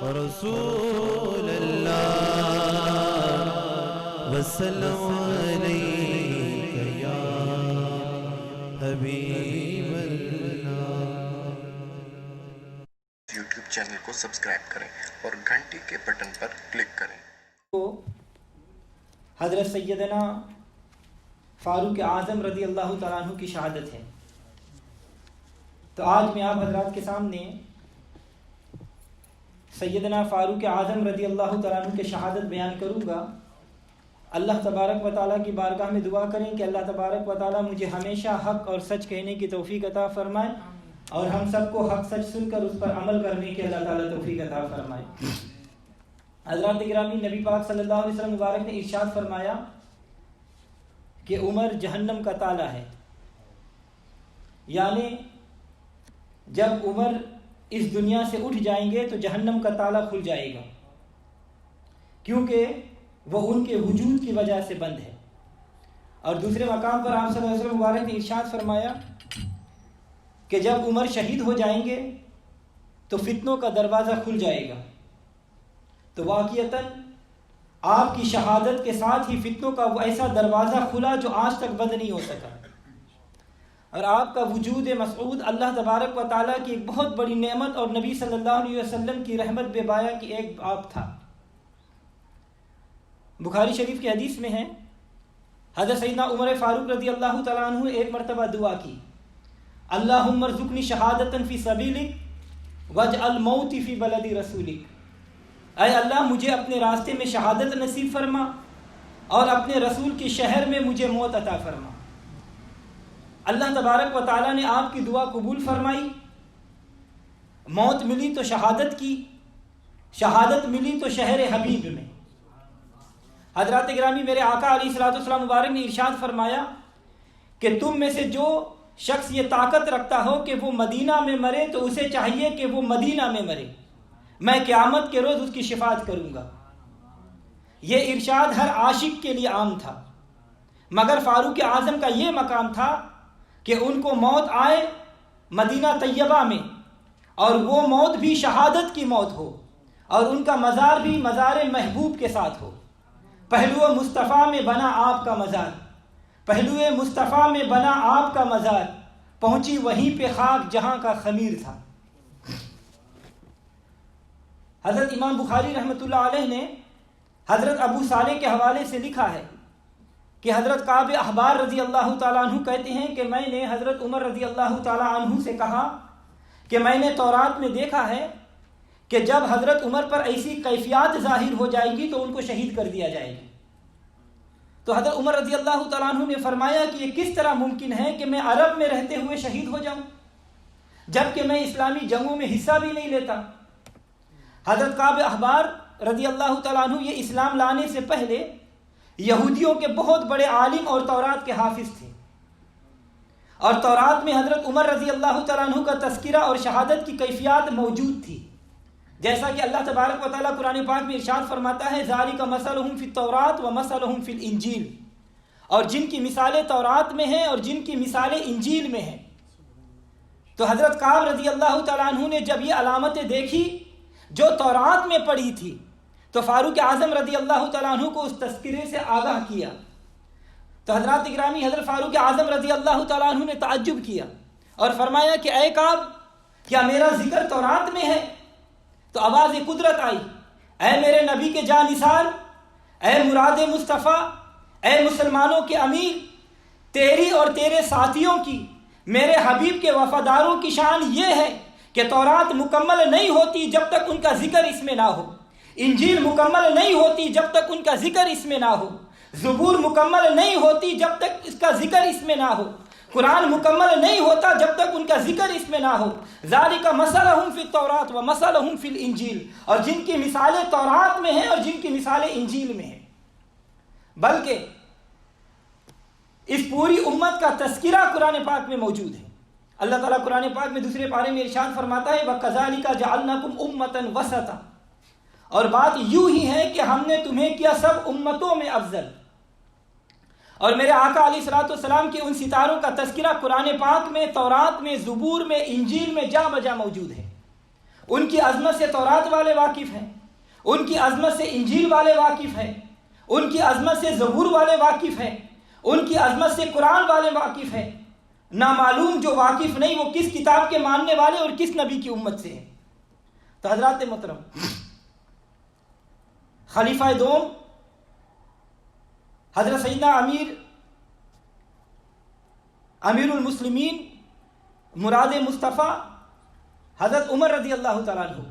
رسول اللہ وسلم علیک یا حبیب اللہ۔ یوٹیوب چینل کو سبسکرائب کریں اور گھنٹی کے بٹن پر کلک کریں۔ حضرت سیدنا فاروق اعظم رضی اللہ تعالیٰ عنہ کی شہادت ہے، تو آج میں آپ حضرات کے سامنے سیدنا فاروق اعظم رضی اللہ تعالیٰ عنہ کی شہادت بیان کروں گا۔ اللہ تبارک و تعالیٰ کی بارگاہ میں دعا کریں کہ اللہ تبارک و تعالیٰ مجھے ہمیشہ حق اور سچ کہنے کی توفیق عطا فرمائے، اور ہم سب کو حق سچ سن کر اس پر عمل کرنے کی اللہ تعالیٰ توفیق عطا فرمائے۔ حضرات گرامی، نبی پاک صلی اللہ علیہ وسلم مبارک نے ارشاد فرمایا کہ عمر جہنم کا تالا ہے، یعنی جب عمر اس دنیا سے اٹھ جائیں گے تو جہنم کا تالا کھل جائے گا، کیونکہ وہ ان کے وجود کی وجہ سے بند ہے۔ اور دوسرے مقام پر آپ صلی اللہ علیہ وسلم مبارک نے ارشاد فرمایا کہ جب عمر شہید ہو جائیں گے تو فتنوں کا دروازہ کھل جائے گا۔ تو واقعتاً آپ کی شہادت کے ساتھ ہی فتنوں کا وہ ایسا دروازہ کھلا جو آج تک بند نہیں ہو سکا، اور آپ کا وجود مسعود اللہ تبارک و تعالیٰ کی ایک بہت بڑی نعمت اور نبی صلی اللہ علیہ وسلم کی رحمت بے بایا کی ایک آپ تھا۔ بخاری شریف کی حدیث میں ہے، حضرت سیدنا عمر فاروق رضی اللہ تعالیٰ عنہ ایک مرتبہ دعا کی، اللہم ارزقنی شہادتا فی سبیلک واجعل موتی فی بلد رسولک، اے اللہ مجھے اپنے راستے میں شہادت نصیب فرما اور اپنے رسول کے شہر میں مجھے موت عطا فرما۔ اللہ تبارک و تعالیٰ نے آپ کی دعا قبول فرمائی، موت ملی تو شہادت کی، شہادت ملی تو شہر حبیب میں۔ حضرات گرامی، میرے آقا علیہ الصلوۃ والسلام مبارک نے ارشاد فرمایا کہ تم میں سے جو شخص یہ طاقت رکھتا ہو کہ وہ مدینہ میں مرے تو اسے چاہیے کہ وہ مدینہ میں مرے، میں قیامت کے روز اس کی شفاعت کروں گا۔ یہ ارشاد ہر عاشق کے لیے عام تھا، مگر فاروق اعظم کا یہ مقام تھا کہ ان کو موت آئے مدینہ طیبہ میں، اور وہ موت بھی شہادت کی موت ہو، اور ان کا مزار بھی مزار محبوب کے ساتھ ہو۔ پہلو مصطفیٰ میں بنا آپ کا مزار، پہلو مصطفیٰ میں بنا آپ کا مزار، پہنچی وہیں پہ خاک جہاں کا خمیر تھا۔ حضرت امام بخاری رحمۃ اللہ علیہ نے حضرت ابو صالح کے حوالے سے لکھا ہے کہ حضرت کعب احبار رضی اللہ تعالیٰ عنہ کہتے ہیں کہ میں نے حضرت عمر رضی اللہ تعالیٰ عنہ سے کہا کہ میں نے تورات میں دیکھا ہے کہ جب حضرت عمر پر ایسی کیفیات ظاہر ہو جائے گی تو ان کو شہید کر دیا جائے گا۔ تو حضرت عمر رضی اللہ تعالیٰ عنہ نے فرمایا کہ یہ کس طرح ممکن ہے کہ میں عرب میں رہتے ہوئے شہید ہو جاؤں جبکہ میں اسلامی جنگوں میں حصہ بھی نہیں لیتا۔ حضرت کعب احبار رضی اللہ تعالیٰ عنہ یہ اسلام لانے سے پہلے یہودیوں کے بہت بڑے عالم اور تورات کے حافظ تھے، اور تورات میں حضرت عمر رضی اللہ تعالیٰ عنہ کا تذکرہ اور شہادت کی کیفیات موجود تھی، جیسا کہ اللہ تبارک و تعالیٰ قرآن پاک میں ارشاد فرماتا ہے ذالک مثلہم فی التوراۃ و مثلہم فی الانجیل، اور جن کی مثالیں تورات میں ہیں اور جن کی مثالیں انجیل میں ہیں۔ تو حضرت کعب رضی اللہ تعالیٰ عنہ نے جب یہ علامتیں دیکھی جو تورات میں پڑھی تھی تو فاروق اعظم رضی اللہ تعالیٰ عنہ کو اس تذکرے سے آگاہ کیا۔ تو حضرات گرامی، حضرت فاروق اعظم رضی اللہ تعالیٰ عنہ نے تعجب کیا اور فرمایا کہ اے کعب، کیا میرا ذکر تورات میں ہے؟ تو آواز قدرت آئی، اے میرے نبی کے جاں نثار، اے مراد مصطفیٰ، اے مسلمانوں کے امیر، تیری اور تیرے ساتھیوں کی، میرے حبیب کے وفاداروں کی شان یہ ہے کہ تورات مکمل نہیں ہوتی جب تک ان کا ذکر اس میں نہ ہو، انجیل مکمل نہیں ہوتی جب تک ان کا ذکر اس میں نہ ہو، زبور مکمل نہیں ہوتی جب تک اس کا ذکر اس میں نہ ہو، قرآن مکمل نہیں ہوتا جب تک ان کا ذکر اس میں نہ ہو۔ ذالک مثلہم فی التوراۃ و مثلہم فی الانجیل، اور جن کی مثالیں تورات میں ہیں اور جن کی مثالیں انجیل میں ہیں، بلکہ اس پوری امت کا تذکرہ قرآن پاک میں موجود ہے۔ اللہ تعالیٰ قرآن پاک میں دوسرے پارے میں ارشاد فرماتا ہے وَكَذَلِكَ جَعَلْنَاكُمْ أُمَّةً وَسَطًا، اور بات یوں ہی ہے کہ ہم نے تمہیں کیا سب امتوں میں افضل۔ اور میرے آقا علیہ الصلوۃ والسلام کے ان ستاروں کا تذکرہ قرآن پاک میں، تورات میں، زبور میں، انجیل میں جا بجا موجود ہے۔ ان کی عظمت سے تورات والے واقف ہیں، ان کی عظمت سے انجیل والے واقف ہیں، ان کی عظمت سے زبور والے واقف ہیں، ان کی عظمت سے قرآن والے واقف ہیں۔ نامعلوم جو واقف نہیں وہ کس کتاب کے ماننے والے اور کس نبی کی امت سے ہیں۔ تو حضرات محترم، خلیفہ دوم حضرت سیدنا امیر المسلمین مراد مصطفیٰ حضرت عمر رضی اللہ تعالیٰ عنہ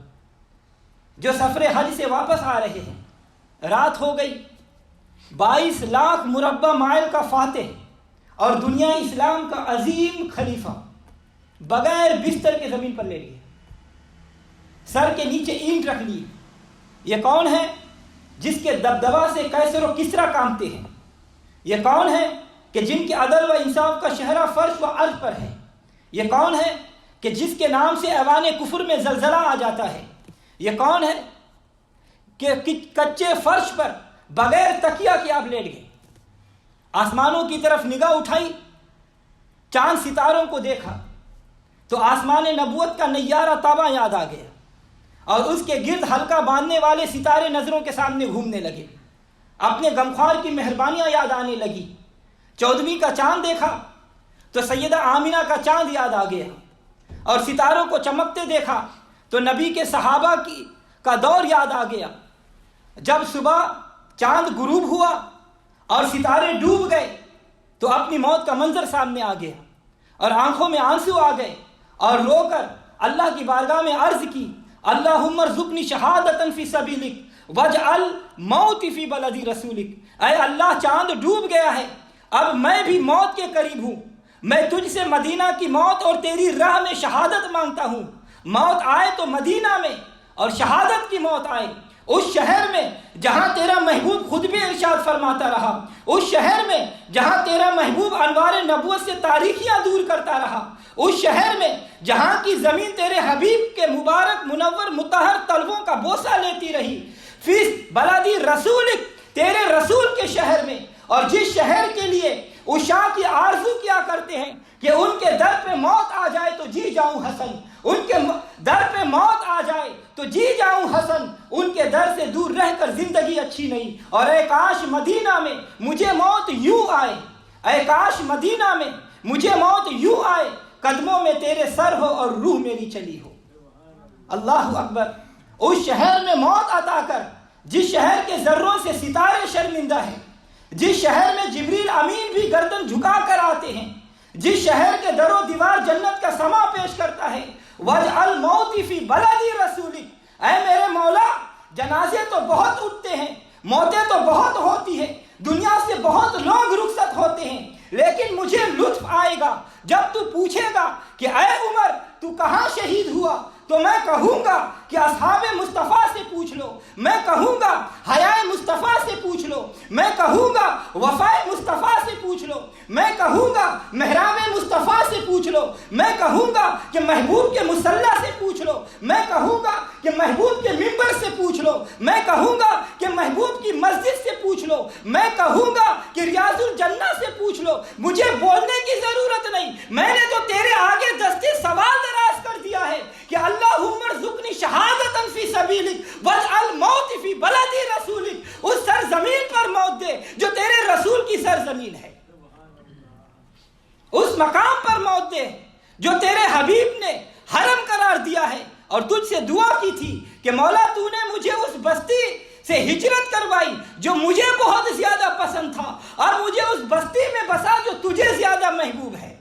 جو سفر حج سے واپس آ رہے ہیں، رات ہو گئی، 22 لاکھ مربع مائل کا فاتح اور دنیا اسلام کا عظیم خلیفہ بغیر بستر کے زمین پر لے لیے، سر کے نیچے اینٹ رکھ لی۔ یہ کون ہے جس کے دبدبا سے کیسر و کسرا کامتے ہیں؟ یہ کون ہے کہ جن کے عدل و انصاف کا شہرہ فرش و عرض پر ہے؟ یہ کون ہے کہ جس کے نام سے ایوان کفر میں زلزلہ آ جاتا ہے؟ یہ کون ہے کہ کچے فرش پر بغیر تکیہ کے آپ لیٹ گئے، آسمانوں کی طرف نگاہ اٹھائی، چاند ستاروں کو دیکھا تو آسمان نبوت کا نیارہ تابہ یاد آ گیا اور اس کے گرد حلقہ باندھنے والے ستارے نظروں کے سامنے گھومنے لگے، اپنے غمخوار کی مہربانیاں یاد آنے لگی۔ 14ویں کا چاند دیکھا تو سیدہ آمینہ کا چاند یاد آ گیا، اور ستاروں کو چمکتے دیکھا تو نبی کے صحابہ کا دور یاد آ گیا۔ جب صبح چاند غروب ہوا اور ستارے ڈوب گئے تو اپنی موت کا منظر سامنے آ گیا اور آنکھوں میں آنسو آ گئے اور رو کر اللہ کی بارگاہ میں عرض کی، اللہم ارزقنی شہادۃ فی سبیلک واجعل موتی فی بلدی رسولک۔ اے اللہ، چاند ڈوب گیا ہے، اب میں بھی موت کے قریب ہوں، میں تجھ سے مدینہ کی موت اور تیری راہ میں شہادت مانگتا ہوں۔ موت آئے تو مدینہ میں اور شہادت کی موت آئے اس شہر میں جہاں تیرا محبوب خود بھی ارشاد فرماتا رہا، اس شہر میں جہاں تیرا محبوب انوار نبوت سے تاریخیاں دور کرتا رہا، اس شہر میں جہاں کی زمین تیرے حبیب کے مبارک منور مطہر طلبوں کا بوسہ لیتی رہی، فی بلدی رسولک، تیرے رسول کے شہر میں، اور جس شہر کے لیے عشاق کی آرزو کیا کرتے ہیں کہ ان کے در پہ موت آ جائے تو جی جاؤں حسن، ان کے در پہ موت آ جائے تو جی جاؤں حسن، ان کے در سے دور رہ کر زندگی اچھی نہیں، اور اے کاش مدینہ میں مجھے موت یوں آئے، اے کاش مدینہ میں مجھے موت یوں آئے، قدموں میں تیرے سر ہو اور روح میری چلی ہو۔ اللہ اکبر۔ اس شہر میں موت عطا کر جس شہر کے ذروں سے ستارے شرمندہ ہیں، جس شہر میں جبریل امین بھی گردن جھکا کر آتے ہیں، جس شہر کے در و دیوار جنت کا سما پیش کرتا ہے، وَاجْعَلْ مَوْتِي فِي بَلَدِ رَسُولِكَ، اے میرے مولا، جنازے تو بہت اٹھتے ہیں، موتیں تو بہت ہوتی ہیں، دنیا سے بہت لوگ رخصت ہوتے ہیں، لیکن مجھے لطف آئے گا جب تو پوچھے گا کہ اے عمر تو کہاں شہید ہوا، تو میں کہوں گا کہ اصحاب مصطفیٰ سے پوچھ لو، میں کہوں گا حیائے مصطفیٰ سے پوچھ لو، میں کہوں گا وفائے مصطفیٰ سے پوچھ لو، میں کہوں گا محراب مصطفیٰ سے پوچھ لو، میں کہوں گا کہ محبوب کے مصلی سے پوچھ لو، میں کہوں گا کہ محبوب کے ممبر سے پوچھ لو، میں کہوں گا کہ محبوب کی مسجد سے پوچھ لو، میں کہوں گا کہ ریاض الجنہ سے پوچھ لو۔ مجھے بولنے کی ضرورت نہیں، میں نے تو تیرے آگے دستے سوال دراز کر دیا ہے کہ اللہم ارزقنی شہادۃ فی سبیلک واجعل موتی فی بلدی رسولک، اس سرزمین پر موت دے جو تیرے رسول کی سرزمین ہے، اس مقام پر موت دے جو تیرے حبیب نے حرم قرار دیا ہے، اور تجھ سے دعا کی تھی کہ مولا تو نے مجھے اس بستی سے ہجرت کروائی جو مجھے بہت زیادہ پسند تھا، اور مجھے اس بستی میں بسا جو تجھے زیادہ محبوب ہے،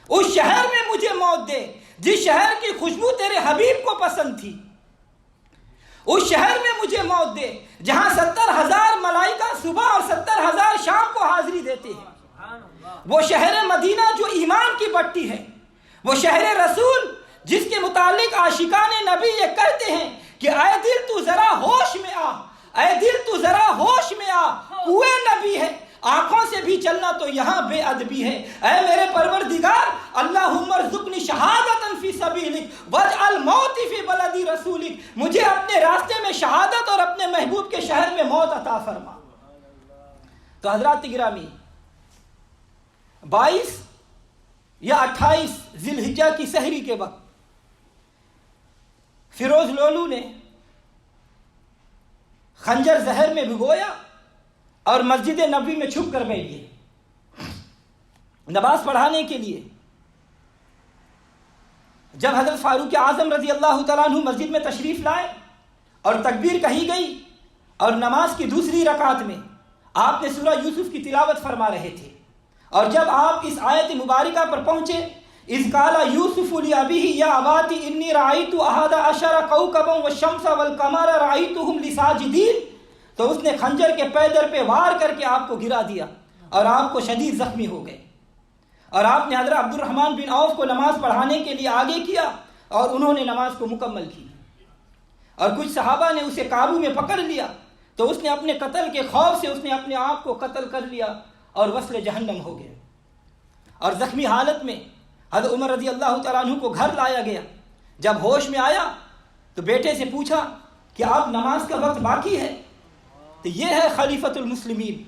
اس شہر میں مجھے موت دے جس شہر کی خوشبو تیرے حبیب کو پسند تھی، اس شہر میں مجھے موت دے جہاں 70,000 ملائکہ صبح اور 70,000 شام کو حاضری دیتے ہیں، وہ شہر مدینہ جو ایمان کی بٹی ہے، وہ شہر رسول جس کے متعلق عاشقان نبی یہ کہتے ہیں کہ اے دل تو ذرا ہوش میں آ، اے دل تو ذرا ہوش میں آ، کوئے نبی ہے، آنکھوں سے بھی چلنا تو یہاں بے ادبی ہے۔ اے میرے پروردگار، اللہم ارزقنی شہادۃ فی سبیلک واجعل موتی فی بلدی رسولک، مجھے اپنے راستے میں شہادت اور اپنے محبوب کے شہر میں موت عطا فرما۔ تو حضرات گرامی، 22 یا 28 ذی الحجہ کی سحری کے وقت فیروز لولو نے خنجر زہر میں بھگویا اور مسجد نبوی میں چھپ کر بیٹھ گئے نماز پڑھانے کے لیے۔ جب حضرت فاروق اعظم رضی اللہ تعالیٰ عنہ مسجد میں تشریف لائے اور تکبیر کہی گئی اور نماز کی دوسری رکعت میں آپ نے سورہ یوسف کی تلاوت فرما رہے تھے، اور جب آپ اس آیت مبارکہ پر پہنچے، اذ قال یوسف لابیہ یا اباتی انی رأیت احد عشر کوکبا والشمس والقمر رأیتہم لی ساجدین، تو اس نے خنجر کے پیدر پہ وار کر کے آپ کو گرا دیا اور آپ کو شدید زخمی ہو گئے، اور آپ نے حضرت عبد الرحمن بن عوف کو نماز پڑھانے کے لیے آگے کیا اور انہوں نے نماز کو مکمل کی، اور کچھ صحابہ نے اسے قابو میں پکڑ لیا تو اس نے اپنے قتل کے خوف سے اس نے اپنے آپ کو قتل کر لیا اور وصل جہنم ہو گئے۔ اور زخمی حالت میں حضرت عمر رضی اللہ تعالیٰ عنہ کو گھر لایا گیا۔ جب ہوش میں آیا تو بیٹے سے پوچھا کہ آپ نماز کا وقت باقی ہے؟ تو یہ ہے خلیفۃ المسلمین،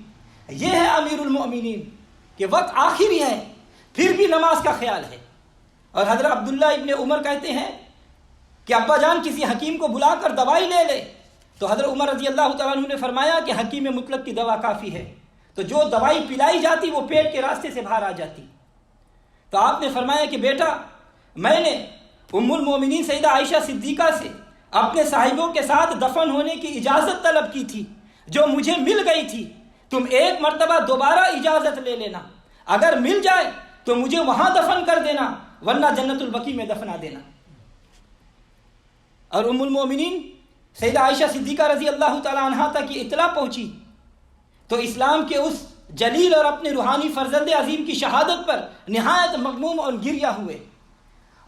یہ ہے امیر المؤمنین کہ وقت آخری ہے پھر بھی نماز کا خیال ہے۔ اور حضرت عبداللہ ابن عمر کہتے ہیں کہ ابا جان کسی حکیم کو بلا کر دوائی لے لے، تو حضرت عمر رضی اللہ تعالیٰ عنہ نے فرمایا کہ حکیم مطلق کی دوا کافی ہے، تو جو دوائی پلائی جاتی وہ پیٹ کے راستے سے باہر آ جاتی۔ تو آپ نے فرمایا کہ بیٹا، میں نے ام المومنین سیدہ عائشہ صدیقہ سے اپنے صاحبوں کے ساتھ دفن ہونے کی اجازت طلب کی تھی جو مجھے مل گئی تھی، تم ایک مرتبہ دوبارہ اجازت لے لینا، اگر مل جائے تو مجھے وہاں دفن کر دینا ورنہ جنت البقیع میں دفنا دینا۔ اور ام المومنین سیدہ عائشہ صدیقہ رضی اللہ تعالی عنہا تک یہ اطلاع پہنچی تو اسلام کے اس جلیل اور اپنے روحانی فرزند عظیم کی شہادت پر نہایت مغموم اور گریہ ہوئے،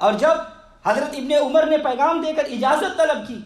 اور جب حضرت ابن عمر نے پیغام دے کر اجازت طلب کی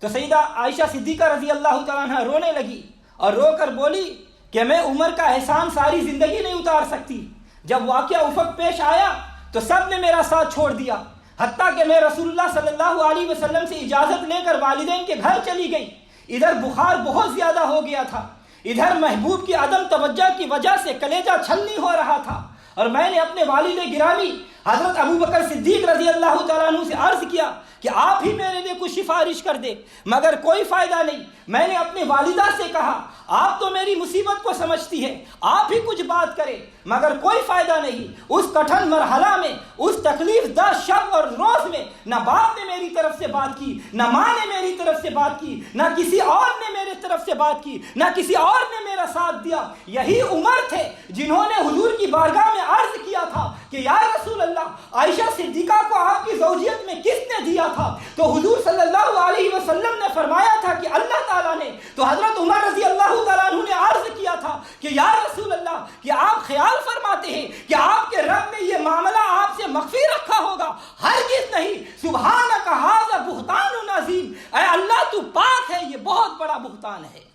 تو سیدہ عائشہ صدیقہ رضی اللہ تعالیٰ عنہ رونے لگی اور رو کر بولی کہ میں عمر کا احسان ساری زندگی نہیں اتار سکتی، جب واقعہ افق پیش آیا تو سب نے میرا ساتھ چھوڑ دیا، حتیٰ کہ میں رسول اللہ صلی اللہ علیہ وسلم سے اجازت لے کر والدین کے گھر چلی گئی، ادھر بخار بہت زیادہ ہو گیا تھا، ادھر محبوب کی عدم توجہ کی وجہ سے کلیجہ چھلنی ہو رہا تھا، اور میں نے اپنے والد گرامی حضرت ابو بکر صدیق رضی اللہ تعالیٰ عنہ سے عرض کیا کہ آپ ہی میرے لیے کچھ سفارش کر دے، مگر کوئی فائدہ نہیں۔ میں نے اپنی والدہ سے کہا آپ تو میری مصیبت کو سمجھتی ہے، آپ ہی کچھ بات کرے، مگر کوئی فائدہ نہیں۔ اس کٹھن مرحلہ میں، اس تکلیف دہ شب اور روز میں نہ باپ نے میری طرف سے بات کی، نہ ماں نے میری طرف سے بات کی، نہ کسی اور نے میرے طرف سے بات کی، نہ کسی اور نے میرا ساتھ دیا۔ یہی عمر تھے جنہوں نے حضور کی بارگاہ میں عرض کیا تھا کہ یا رسول اللہ، عائشہ صدیقہ کو آپ کی زوجیت میں کس نے دیا تھا؟ تو حضور صلی اللہ علیہ وسلم نے فرمایا تھا کہ اللہ تعالیٰ نے۔ تو حضرت عمر رضی اللہ تعالیٰ عنہ نے عرض کیا تھا کہ یا رسول اللہ، کہ آپ خیال فرماتے ہیں کہ آپ کے رب نے یہ معاملہ آپ سے مخفی رکھا ہوگا؟ ہرگز نہیں، سبحانک ھذا بہتان عظیم، اے اللہ تو پاک ہے، یہ بہت بڑا بہتان ہے۔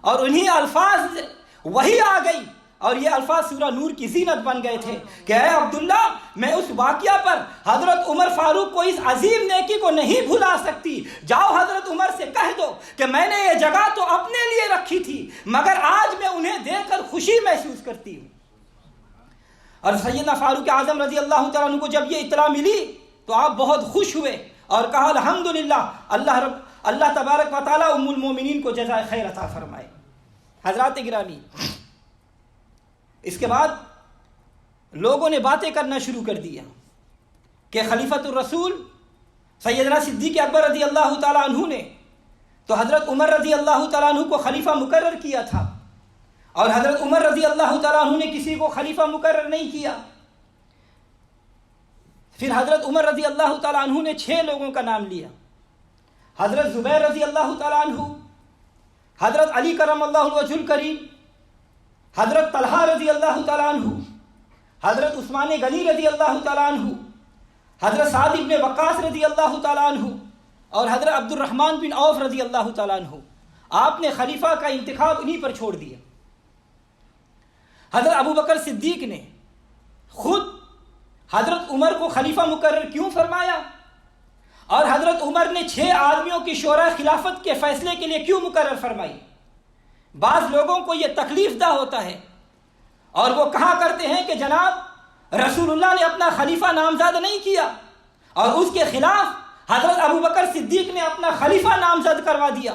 اور انہی الفاظ وہی آ گئی اور یہ الفاظ سورہ نور کی زینت بن گئے تھے کہ اے عبداللہ، میں اس واقعہ پر حضرت عمر فاروق کو اس عظیم نیکی کو نہیں بھلا سکتی، جاؤ حضرت عمر سے کہہ دو کہ میں نے یہ جگہ تو اپنے لیے رکھی تھی مگر آج میں انہیں دیکھ کر خوشی محسوس کرتی ہوں۔ اور سیدنا فاروق اعظم رضی اللہ تعالیٰ عنہ کو جب یہ اطلاع ملی تو آپ بہت خوش ہوئے اور کہا الحمدللہ، اللہ تبارک و تعالیٰ ام المومنین کو جزائے خیر عطا فرمائے۔ حضرات گرامی، اس کے بعد لوگوں نے باتیں کرنا شروع کر دیا کہ خلیفۃ الرسول سیدنا صدیق اکبر رضی اللہ تعالیٰ عنہ نے تو حضرت عمر رضی اللہ تعالیٰ عنہ کو خلیفہ مقرر کیا تھا، اور حضرت عمر رضی اللہ تعالیٰ عنہ نے کسی کو خلیفہ مقرر نہیں کیا۔ پھر حضرت عمر رضی اللہ تعالیٰ عنہ نے 6 لوگوں کا نام لیا، حضرت زبیر رضی اللہ تعالیٰ عنہ، حضرت علی کرم اللہ وجہ الکریم، حضرت طلحہ رضی اللہ تعالیٰ عنہ، حضرت عثمان غنی رضی اللہ تعالیٰ عنہ، حضرت سعد بن وقاص رضی اللہ تعالیٰ عنہ، اور حضرت عبد الرحمن بن عوف رضی اللہ تعالیٰ عنہ۔ آپ نے خلیفہ کا انتخاب انہی پر چھوڑ دیا۔ حضرت ابو بکر صدیق نے خود حضرت عمر کو خلیفہ مقرر کیوں فرمایا، اور حضرت عمر نے 6 آدمیوں کی شورا خلافت کے فیصلے کے لیے کیوں مقرر فرمائی؟ بعض لوگوں کو یہ تکلیف دہ ہوتا ہے اور وہ کہا کرتے ہیں کہ جناب رسول اللہ نے اپنا خلیفہ نامزد نہیں کیا اور اس کے خلاف حضرت ابو بکر صدیق نے اپنا خلیفہ نامزد کروا دیا،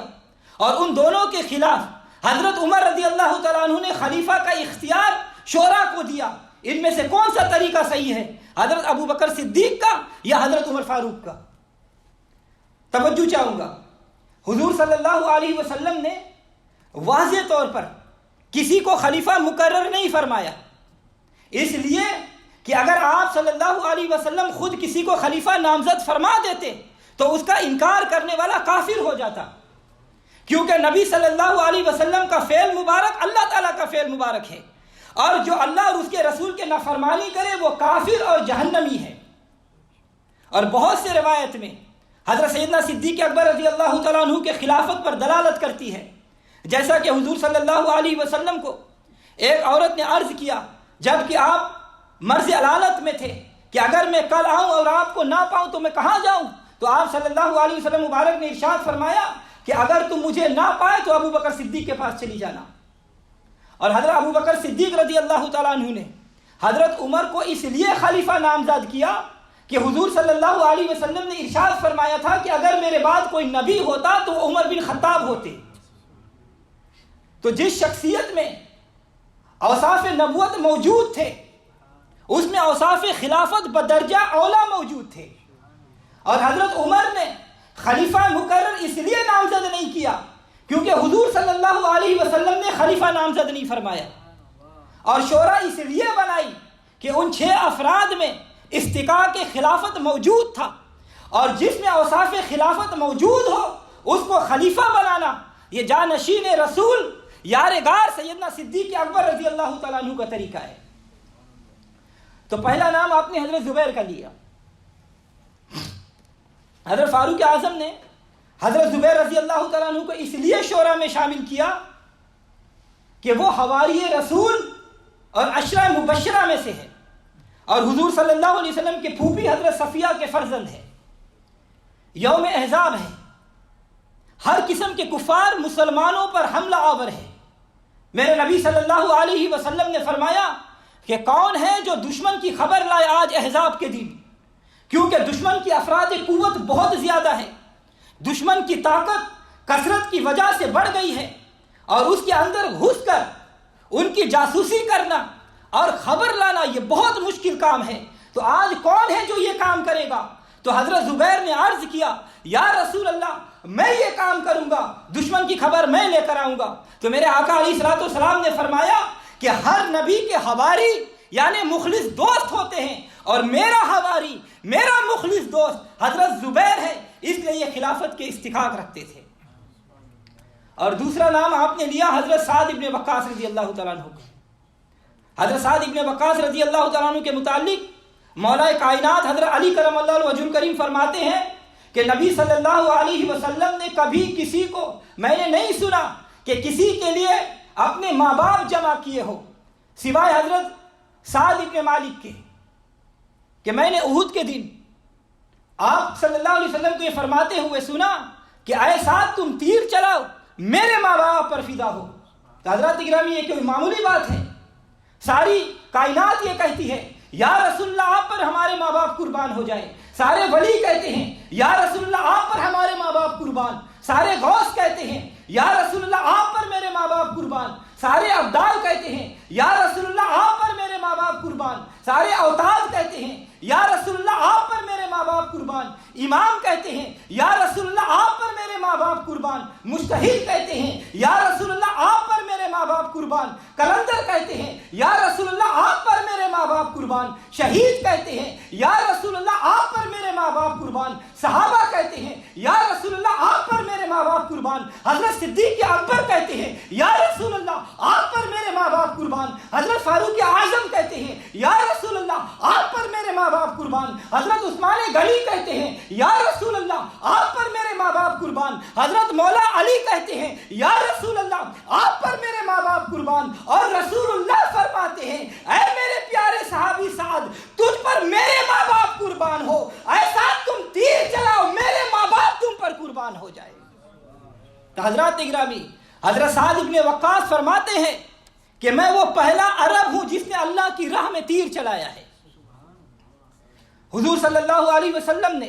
اور ان دونوں کے خلاف حضرت عمر رضی اللہ تعالیٰ عنہ نے خلیفہ کا اختیار شورا کو دیا۔ ان میں سے کون سا طریقہ صحیح ہے، حضرت ابو بکر صدیق کا یا حضرت عمر فاروق کا؟ توجہ چاہوں گا، حضور صلی اللہ علیہ وسلم نے واضح طور پر کسی کو خلیفہ مقرر نہیں فرمایا، اس لیے کہ اگر آپ صلی اللہ علیہ وسلم خود کسی کو خلیفہ نامزد فرما دیتے تو اس کا انکار کرنے والا کافر ہو جاتا، کیونکہ نبی صلی اللہ علیہ وسلم کا فعل مبارک اللہ تعالیٰ کا فعل مبارک ہے، اور جو اللہ اور اس کے رسول کے نافرمانی کرے وہ کافر اور جہنمی ہے۔ اور بہت سے روایت میں حضرت سیدنا صدیق اکبر رضی اللہ تعالیٰ عنہ کے خلافت پر دلالت کرتی ہے، جیسا کہ حضور صلی اللہ علیہ وسلم کو ایک عورت نے عرض کیا جب کہ آپ مرض علالت میں تھے کہ اگر میں کل آؤں اور آپ کو نہ پاؤں تو میں کہاں جاؤں؟ تو آپ صلی اللہ علیہ وسلم مبارک نے ارشاد فرمایا کہ اگر تم مجھے نہ پائے تو ابو بکر صدیق کے پاس چلی جانا۔ اور حضرت ابو بکر صدیق رضی اللہ تعالیٰ عنہ نے حضرت عمر کو اس لیے خلیفہ نامزد کیا کہ حضور صلی اللہ علیہ وسلم نے ارشاد فرمایا تھا کہ اگر میرے بعد کوئی نبی ہوتا تو وہ عمر بن خطاب ہوتے۔ تو جس شخصیت میں اوصاف نبوت موجود تھے اس میں اوصاف خلافت بدرجہ اولا موجود تھے، اور حضرت عمر نے خلیفہ مقرر اس لیے نامزد نہیں کیا کیونکہ حضور صلی اللہ علیہ وسلم نے خلیفہ نامزد نہیں فرمایا، اور شورا اس لیے بنائی کہ ان 6 افراد میں استحقاق خلافت موجود تھا، اور جس میں اوصاف خلافت موجود ہو اس کو خلیفہ بنانا یہ جانشین رسول یارغار سیدنا صدیق اکبر رضی اللہ تعالیٰ عنہ کا طریقہ ہے۔ تو پہلا نام آپ نے حضرت زبیر کا لیا۔ حضرت فاروق اعظم نے حضرت زبیر رضی اللہ تعالیٰ عنہ کو اس لیے شورا میں شامل کیا کہ وہ حواری رسول اور عشرہ مبشرہ میں سے ہے، اور حضور صلی اللہ علیہ وسلم کے پھوپھی حضرت صفیہ کے فرزند ہے۔ یوم احزاب ہے، ہر قسم کے کفار مسلمانوں پر حملہ آور ہے۔ میرے نبی صلی اللہ علیہ وسلم نے فرمایا کہ کون ہے جو دشمن کی خبر لائے آج احزاب کے دن، کیونکہ دشمن کی افراد قوت بہت زیادہ ہے، دشمن کی طاقت کثرت کی وجہ سے بڑھ گئی ہے، اور اس کے اندر گھس کر ان کی جاسوسی کرنا اور خبر لانا یہ بہت مشکل کام ہے۔ تو آج کون ہے جو یہ کام کرے گا؟ تو حضرت زبیر نے عرض کیا یا رسول اللہ میں یہ کام کروں گا، دشمن کی خبر میں لے کر آؤں گا۔ تو میرے آقا علیہ الصلوۃ والسلام نے فرمایا کہ ہر نبی کے حواری یعنی مخلص دوست ہوتے ہیں، اور میرا حواری میرا مخلص دوست حضرت زبیر ہے، اس لیے یہ خلافت کے استحقاق رکھتے تھے۔ اور دوسرا نام آپ نے لیا حضرت سعد ابن وقاص رضی اللہ تعالیٰ عنہ کا۔ حضرت سعد ابن وقاص رضی اللہ تعالیٰ عنہ کے متعلق مولا کائنات حضرت علی کرم اللہ وجہ الکریم فرماتے ہیں کہ نبی صلی اللہ علیہ وسلم نے کبھی کسی کو میں نے نہیں سنا کہ کسی کے لیے اپنے ماں باپ جمع کیے ہو سوائے حضرت سعد ابن مالک کے، کہ میں نے احد کے دن آپ صلی اللہ علیہ وسلم کو یہ فرماتے ہوئے سنا کہ اے سعد تم تیر چلاؤ میرے ماں باپ پر فدا ہو۔ تو حضرات گرامی یہ کوئی معمولی بات ہے، ساری کائنات یہ کہتی ہے یا رسول اللہ آپ پر ہمارے ماں باپ قربان ہو جائے، سارے ولی کہتے ہیں یا رسول اللہ آپ پر ہمارے ماں باپ قربان، سارے غوث کہتے ہیں یا رسول اللہ آپ پر میرے ماں باپ قربان، سارے ابدال کہتے ہیں یا رسول اللہ آپ پر میرے ماں باپ قربان، سارے اوتاد کہتے ہیں یا رسول اللہ آپ پر میرے ماں باپ قربان، امام کہتے ہیں یا رسول اللہ آپ پر میرے ماں باپ قربان، مجتہد کہتے ہیں یا رسول اللہ آپ پر میرے ماں باپ قربان، کلندر کہتے ہیں یا رسول اللہ آپ پر میرے ماں باپ قربان، شہید کہتے ہیں یا رسول اللہ آپ پر میرے ماں باپ قربان، صحابہ کہتے ہیں یا رسول اللہ آپ پر میرے ماں باپ قربان، حضرت صدیق اکبر کہتے ہیں یا رسول اللہ آپ پر میرے ماں باپ قربان، حضرت فاروق اعظم کہتے ہیں یا رسول اللہ آپ پر میرے ماں باپ قربان، حضرت عثمان غنی کہتے ہیں یا رسول اللہ آپ پر میرے ماں باپ قربان، حضرت مولا علی کہتے ہیں یا رسول اللہ آپ پر میرے ماں باپ قربان، اور رسول اللہ فرماتے ہیں اے میرے پیارے صحابی سعد تجھ پر میرے ماں باپ قربان ہو، اے سعد تم تیر چلاؤ میرے ماں باپ تم پر قربان ہو جائے۔ تو حضرات گرامی حضرت سعد ابن وقاص فرماتے ہیں کہ میں وہ پہلا عرب ہوں جس نے اللہ کی راہ میں تیر چلایا ہے۔ حضور صلی اللہ علیہ وسلم نے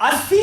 80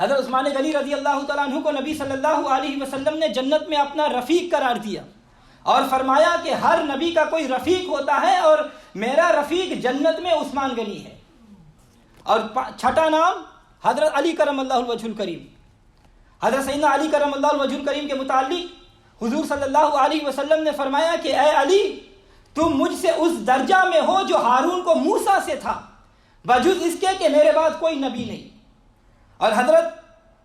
حضرت عثمان غنی رضی اللہ تعالیٰ عنہ کو نبی صلی اللہ علیہ وسلم نے جنت میں اپنا رفیق قرار دیا اور فرمایا کہ ہر نبی کا کوئی رفیق ہوتا ہے اور میرا رفیق جنت میں عثمان غنی ہے۔ اور چھٹا نام حضرت علی کرم اللہ الوجہ الکریم۔ حضرت سیدنا علی کرم اللہ الوجہ الکریم کے متعلق حضور صلی اللہ علیہ وسلم نے فرمایا کہ اے علی، تم مجھ سے اس درجہ میں ہو جو ہارون کو موسیٰ سے تھا، بجز اس کے کہ میرے بعد کوئی نبی نہیں۔ اور حضرت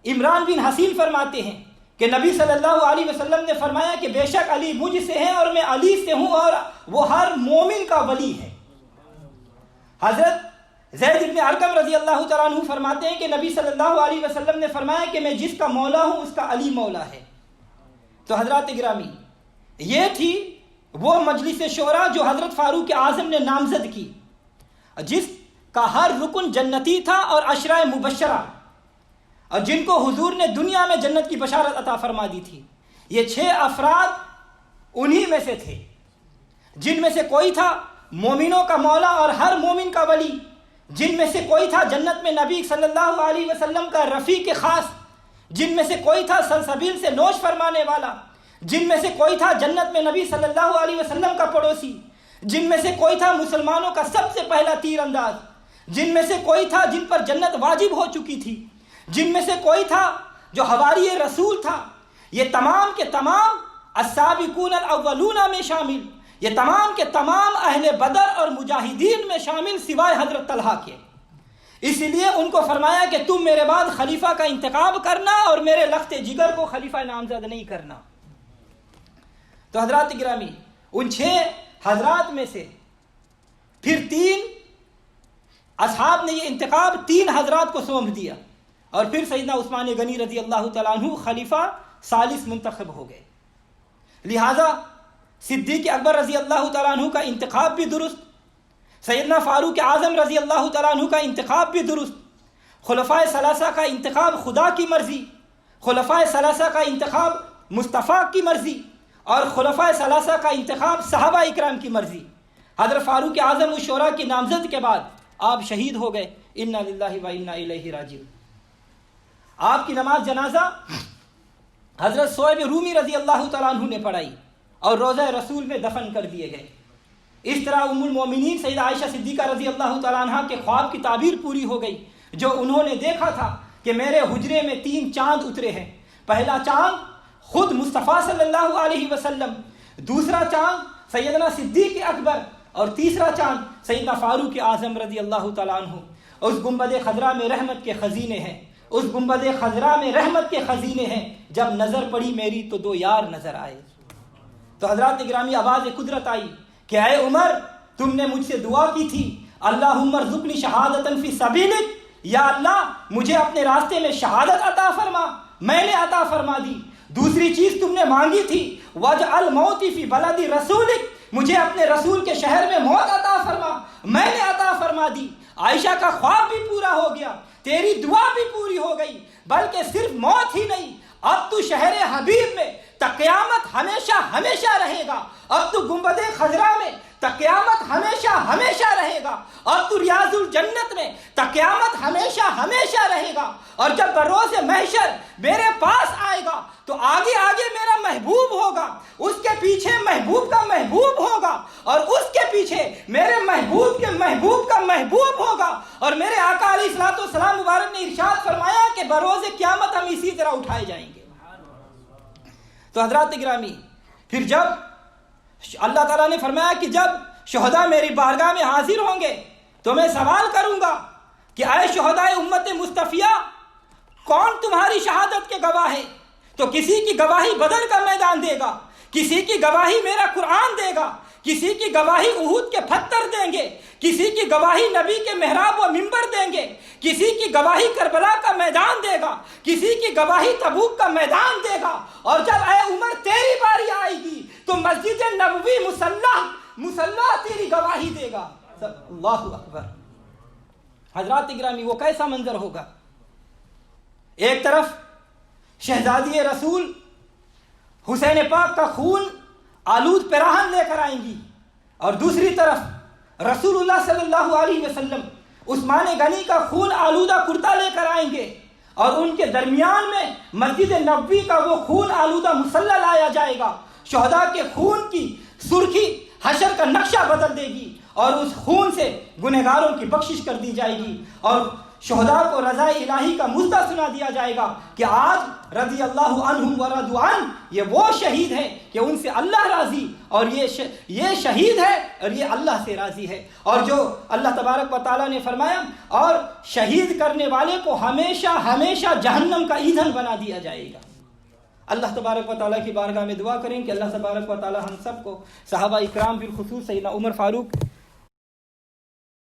عمران بن حسین فرماتے ہیں کہ نبی صلی اللہ علیہ وسلم نے فرمایا کہ بے شک علی مجھ سے ہیں اور میں علی سے ہوں اور وہ ہر مومن کا ولی ہے۔ حضرت زید بن ارقم رضی اللہ تعالیٰ عنہ فرماتے ہیں کہ نبی صلی اللہ علیہ وسلم نے فرمایا کہ میں جس کا مولا ہوں اس کا علی مولا ہے۔ تو حضرات گرامی، یہ تھی وہ مجلس شورا جو حضرت فاروق اعظم نے نامزد کی، جس کا ہر رکن جنتی تھا اور عشرہ مبشرہ، اور جن کو حضور نے دنیا میں جنت کی بشارت عطا فرما دی تھی۔ یہ 6 افراد انہی میں سے تھے، جن میں سے کوئی تھا مومنوں کا مولا اور ہر مومن کا ولی، جن میں سے کوئی تھا جنت میں نبی صلی اللہ علیہ وسلم کا رفیق خاص، جن میں سے کوئی تھا سلسبیل سے نوش فرمانے والا، جن میں سے کوئی تھا جنت میں نبی صلی اللہ علیہ وسلم کا پڑوسی، جن میں سے کوئی تھا مسلمانوں کا سب سے پہلا تیر انداز، جن میں سے کوئی تھا جن پر جنت واجب ہو چکی تھی، جن میں سے کوئی تھا جو حواری رسول تھا۔ یہ تمام کے تمام السابقون الاولون میں شامل، یہ تمام کے تمام اہل بدر اور مجاہدین میں شامل سوائے حضرت طلحہ کے۔ اسی لیے ان کو فرمایا کہ تم میرے بعد خلیفہ کا انتخاب کرنا اور میرے لخت جگر کو خلیفہ نامزد نہیں کرنا۔ تو حضرات گرامی، ان 6 حضرات میں سے پھر 3 اصحاب نے یہ انتخاب 3 حضرات کو سونپ دیا، اور پھر سیدنا عثمان غنی رضی اللہ تعالیٰ عنہ خلیفہ ثالث منتخب ہو گئے۔ لہٰذا صدیق اکبر رضی اللہ تعالیٰ عنہ کا انتخاب بھی درست، سیدنا فاروق اعظم رضی اللہ تعالیٰ عنہ کا انتخاب بھی درست، خلفائے ثلاثہ کا انتخاب خدا کی مرضی، خلفائے ثلاثہ کا انتخاب مصطفیٰ کی مرضی، اور خلفائے ثلاثہ کا انتخاب صحابہ اکرام کی مرضی۔ حضرت فاروق اعظم اس شورا کی نامزد کے بعد آپ شہید ہو گئے، انا للہ و انا الیہ راجعون۔ آپ کی نماز جنازہ حضرت صہیب رومی رضی اللہ تعالیٰ عنہ نے پڑھائی اور روضہ رسول میں دفن کر دیے گئے۔ اس طرح ام المومنین سیدہ عائشہ صدیقہ رضی اللہ تعالیٰ عنہ کے خواب کی تعبیر پوری ہو گئی، جو انہوں نے دیکھا تھا کہ میرے حجرے میں 3 چاند اترے ہیں۔ پہلا چاند خود مصطفیٰ صلی اللہ علیہ وسلم، دوسرا چاند سیدنا صدیق اکبر، اور تیسرا چاند سیدنا فاروق اعظم رضی اللہ تعالیٰ عنہ۔ اس گنبد خضرا میں رحمت کے خزینے ہیں، اس گنبد خضرا میں رحمت کے خزینے ہیں۔ جب نظر پڑی میری تو 2 یار نظر آئے۔ تو حضرات گرامی، آواز قدرت آئی کہ اے عمر، تم نے مجھ سے دعا کی تھی اللہم ارزقنی شہادۃ فی سبیلک، یا اللہ مجھے اپنے راستے میں شہادت عطا فرما، میں نے عطا فرما دی۔ دوسری چیز تم نے مانگی تھی واجعل موتی فی بلد رسولک، مجھے اپنے رسول کے شہر میں موت عطا فرما، میں نے عطا فرما دی۔ عائشہ کا خواب بھی پورا ہو گیا، تیری دعا بھی پوری ہو گئی، بلکہ صرف موت ہی نہیں، اب تو شہر حبیب میں تا قیامت ہمیشہ ہمیشہ رہے گا، اب تو گنبد خضرا میں تا قیامت ہمیشہ ہمیشہ رہے گا، اب تو ریاض الجنت میں تا قیامت ہمیشہ ہمیشہ رہے گا۔ اور جب بروز محشر میرے پاس آئے گا تو آگے آگے میرا محبوب ہوگا، اس کے پیچھے محبوب کا محبوب ہوگا، اور اس کے پیچھے میرے محبوب کے محبوب کا محبوب ہوگا۔ اور میرے آقا علیہ الصلوۃ والسلام مبارک نے ارشاد فرمایا کہ بروز قیامت ہم اسی طرح اٹھائے جائیں گے۔ تو حضرات گرامی، پھر جب اللہ تعالیٰ نے فرمایا کہ جب شہداء میری بارگاہ میں حاضر ہوں گے تو میں سوال کروں گا کہ اے شہداء امت مصطفیہ، کون تمہاری شہادت کے گواہ ہے؟ تو کسی کی گواہی بدر کا میدان دے گا، کسی کی گواہی میرا قرآن دے گا، کسی کی گواہی احد کے پتھر دیں گے، کسی کی گواہی نبی کے محراب و منبر دیں گے، کسی کی گواہی کربلا کا میدان دے گا، کسی کی گواہی تبوک کا میدان دے گا۔ اور جب اے عمر تیری باری آئے گی تو مسجد نبوی مصلی تیری گواہی دے گا۔ اللہ اکبر۔ حضرات گرامی، وہ کیسا منظر ہوگا؟ ایک طرف شہزادی رسول حسین پاک کا خون آلود پیراہن لے کر آئیں گی، اور دوسری طرف رسول اللہ صلی اللہ علیہ وسلم عثمان غنی کا خون آلودہ کرتا لے کر آئیں گے، اور ان کے درمیان میں مسجد نبوی کا وہ خون آلودہ مصلی لایا جائے گا. شہداء کے خون کی سرخی حشر کا نقشہ بدل دے گی اور اس خون سے گنہگاروں کی بخشش کر دی جائے گی اور شہداء کو رضا الہی کا مژدہ سنا دیا جائے گا کہ آج رضی اللہ عنہم ورضوا عنہ، یہ وہ شہید ہے کہ ان سے اللہ راضی، اور یہ شہید ہے اور یہ اللہ سے راضی ہے. اور جو اللہ تبارک و تعالیٰ نے فرمایا اور شہید کرنے والے کو ہمیشہ ہمیشہ جہنم کا ایندھن بنا دیا جائے گا. اللہ تبارک و تعالیٰ کی بارگاہ میں دعا کریں کہ اللہ تبارک و تعالیٰ ہم سب کو صحابہ اکرام بالخصوص سیدنا عمر فاروق